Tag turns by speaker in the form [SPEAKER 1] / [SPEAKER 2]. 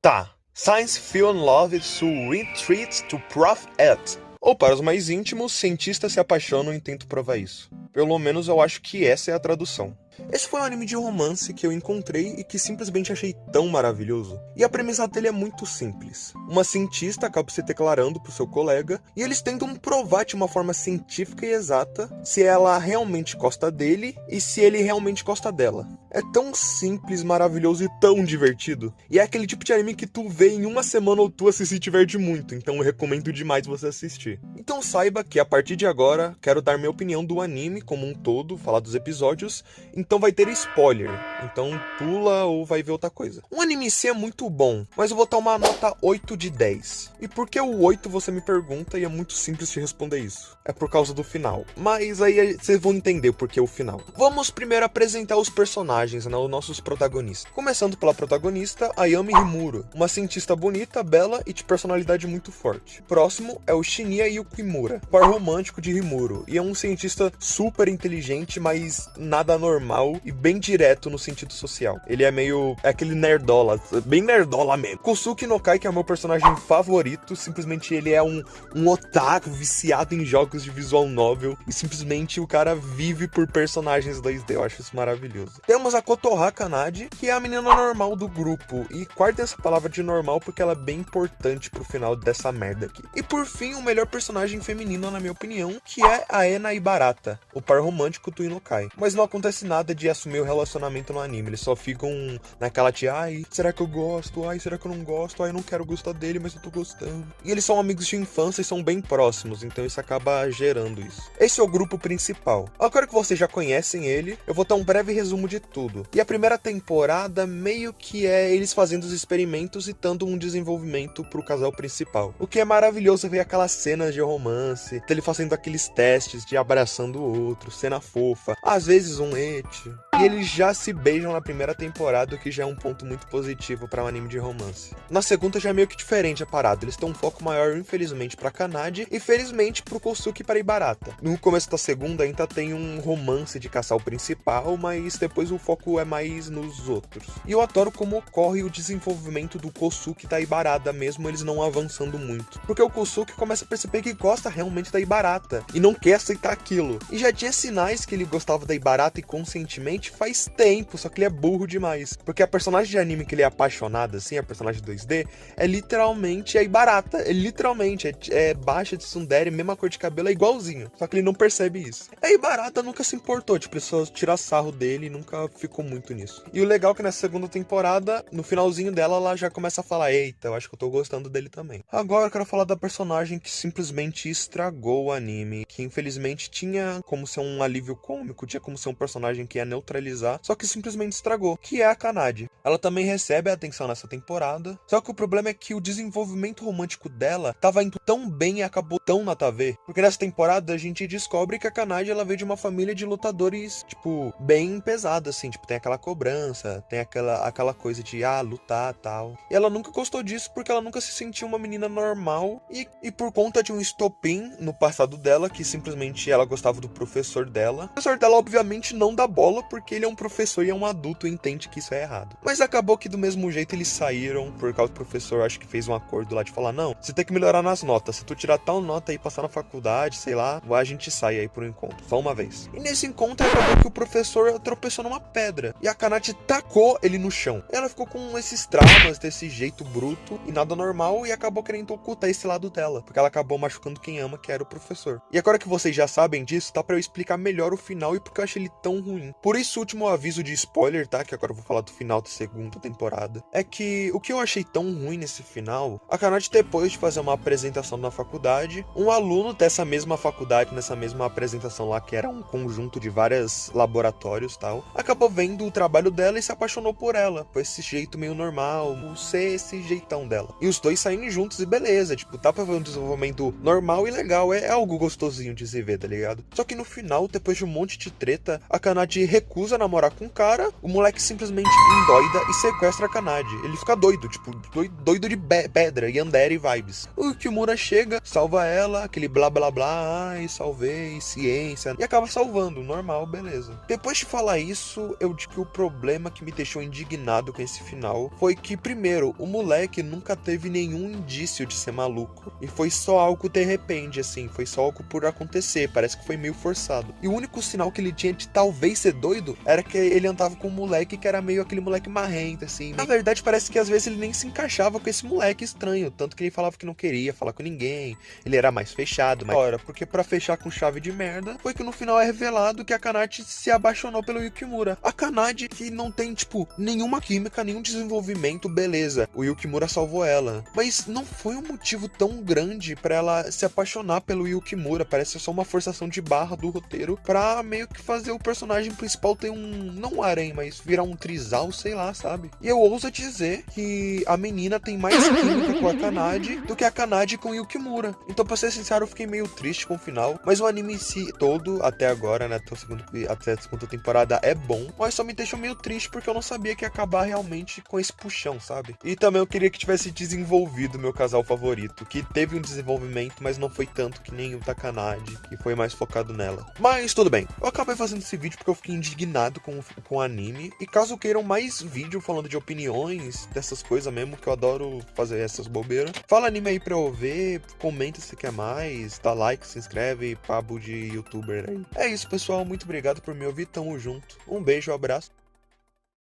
[SPEAKER 1] Tá. Science fell in love to retreat to prove it. Ou para os mais íntimos, cientistas se apaixonam e tentam provar isso. Pelo menos eu acho que essa é a tradução. Esse foi um anime de romance que eu encontrei e que simplesmente achei tão maravilhoso. E a premissa dele é muito simples. Uma cientista acaba se declarando pro seu colega e eles tentam provar de uma forma científica e exata se ela realmente gosta dele e se ele realmente gosta dela. É tão simples, maravilhoso e tão divertido. E é aquele tipo de anime que tu vê em uma semana ou duas se diverte muito, então eu recomendo demais você assistir. Então saiba que a partir de agora quero dar minha opinião do anime como um todo, falar dos episódios, então vai ter spoiler, então pula ou vai ver outra coisa. O anime em si é muito bom, mas eu vou dar uma nota 8 de 10. E por que o 8 você me pergunta e é muito simples de responder isso. É por causa do final, mas aí vocês vão entender por que o final. Vamos primeiro apresentar os personagens, né, os nossos protagonistas. Começando pela protagonista, Ayami Himuro, uma cientista bonita, bela e de personalidade muito forte. Próximo é o Shinya Yukimura, par romântico de Himuro, e é um cientista super inteligente, mas nada normal e bem direto no sentido social. Ele é aquele nerdola, bem nerdola mesmo. Kosuke no Kai, que é o meu personagem favorito, simplesmente ele é um otaku viciado em jogos de visual novel e simplesmente o cara vive por personagens 2D, eu acho isso maravilhoso. Temos a Kotoha Kanade, que é a menina normal do grupo, e guardem essa palavra de normal porque ela é bem importante pro final dessa merda aqui. E por fim, o melhor personagem feminino, na minha opinião, que é a Ena Ibarata, o par romântico do Inokai. Mas não acontece nada de assumir o relacionamento no anime, eles só ficam naquela de ai, será que eu gosto? Ai, será que eu não gosto? Ai, eu não quero gostar dele, mas eu tô gostando. E eles são amigos de infância e são bem próximos, então isso acaba gerando isso. Esse é o grupo principal. Agora que vocês já conhecem ele, eu vou dar um breve resumo de tudo. E a primeira temporada meio que é eles fazendo os experimentos e dando um desenvolvimento pro casal principal. O que é maravilhoso ver aquelas cenas de romance, dele fazendo aqueles testes de abraçando o outro, cena fofa, às vezes um ete. E eles já se beijam na primeira temporada, o que já é um ponto muito positivo para um anime de romance. Na segunda já é meio que diferente a parada, eles têm um foco maior infelizmente pra Kanade e felizmente pro Kosuke e para Ibarata. No começo da segunda ainda tem um romance de casal principal, mas depois o foco é mais nos outros. E eu adoro como ocorre o desenvolvimento do Kosuke e da Ibarata, mesmo eles não avançando muito. Porque o Kosuke começa a perceber que gosta realmente da Ibarata e não quer aceitar aquilo. E já tinha sinais que ele gostava da Ibarata inconscientemente faz tempo, só que ele é burro demais. Porque a personagem de anime que ele é apaixonado, assim, a personagem 2D, é literalmente a Ibarata. É literalmente, é baixa de tsundere, mesma cor de cabelo, é igualzinho. Só que ele não percebe isso. A Ibarata nunca se importou, tipo, ele só tira sarro dele e nunca ficou muito nisso. E o legal é que nessa segunda temporada, no finalzinho dela, ela já começa a falar, eita, eu acho que eu tô gostando dele também. Agora eu quero falar da personagem que simplesmente estragou o anime, que infelizmente tinha como ser um alívio cômico, tinha como ser um personagem que ia neutralizar, só que simplesmente estragou, que é a Kanade. Ela também recebe a atenção nessa temporada, só que o problema é que o desenvolvimento romântico dela tava indo tão bem e acabou tão nada a ver, porque nessa temporada a gente descobre que a Kanade ela veio de uma família de lutadores, tipo, bem pesada, assim, tipo, tem aquela cobrança, tem aquela coisa de, lutar, tal. E ela nunca gostou disso porque ela nunca se sentiu uma menina normal e por conta de um estopim no passado dela, que simplesmente ela gostava do professor dela. O professor dela, obviamente, não dá bola porque ele é um professor e é um adulto e entende que isso é errado. Mas acabou que do mesmo jeito eles saíram por causa do professor, acho que fez um acordo lá de falar, não, você tem que melhorar nas notas, se tu tirar tal nota aí e passar na faculdade, sei lá, a gente sai aí pro encontro, só uma vez. E nesse encontro acabou que o professor tropeçou numa pedra e a Kanade tacou ele no chão. Ela ficou com esses traumas, desse jeito bruto e nada normal e acabou querendo ocultar esse lado dela, porque ela acabou machucando quem ama, que era o professor. E agora que vocês já sabem disso, tá pra eu explicar melhor o final e porque eu achei ele tão ruim. Por isso, o último aviso de spoiler, tá? Que agora eu vou falar do final da segunda temporada. É que o que eu achei tão ruim nesse final, a Kanade, depois de fazer uma apresentação na faculdade, um aluno dessa mesma faculdade, nessa mesma apresentação lá, que era um conjunto de vários laboratórios e tal, acabou vendo o trabalho dela e se apaixonou por ela, por esse jeito meio normal, por ser esse jeitão dela. E os dois saindo juntos e beleza, tipo, tá pra ver um desenvolvimento normal e legal, é algo gostosinho de se ver, tá ligado? Só que no final, depois de um monte de treta, a Kanade recusa recusa a namorar com o cara, o moleque simplesmente endoida e sequestra a Kanade. Ele fica doido, tipo, doido de pedra, yandere vibes. O Yukimura chega, salva ela, aquele blá blá blá, ai, salvei, ciência, e acaba salvando, normal, beleza. Depois de falar isso, eu digo que o problema que me deixou indignado com esse final foi que, primeiro, o moleque nunca teve nenhum indício de ser maluco, e foi só algo de repente, assim, foi só algo por acontecer, parece que foi meio forçado. E o único sinal que ele tinha de talvez ser doido era que ele andava com um moleque que era meio aquele moleque marrento, assim. Na verdade, parece que às vezes ele nem se encaixava com esse moleque estranho, tanto que ele falava que não queria falar com ninguém, ele era mais fechado, mas ora, porque pra fechar com chave de merda, foi que no final é revelado que a Kanade se apaixonou pelo Yukimura. A Kanade que não tem, tipo, nenhuma química, nenhum desenvolvimento, beleza, o Yukimura salvou ela, mas não foi um motivo tão grande pra ela se apaixonar pelo Yukimura, parece só uma forçação de barra do roteiro pra meio que fazer o personagem principal ter não um harém, mas virar um trisal, sei lá, sabe? E eu ouso dizer que a menina tem mais química com a Kanade do que a Kanade com o Yukimura. Então, pra ser sincero, eu fiquei meio triste com o final, mas o anime em si todo, até agora, né, até a segunda temporada é bom, mas só me deixou meio triste porque eu não sabia que ia acabar realmente com esse puxão, sabe? E também eu queria que tivesse desenvolvido meu casal favorito, que teve um desenvolvimento, mas não foi tanto que nem o da Kanade, que foi mais focado nela. Mas tudo bem, eu acabei fazendo esse vídeo porque eu fiquei indignado com o anime, e caso queiram mais vídeo falando de opiniões, dessas coisas mesmo, que eu adoro fazer essas bobeiras, fala anime aí pra eu ver, comenta se quer mais, dá like, se inscreve, pabo de youtuber aí. É isso, pessoal, muito obrigado por me ouvir, tamo junto, um beijo, um abraço.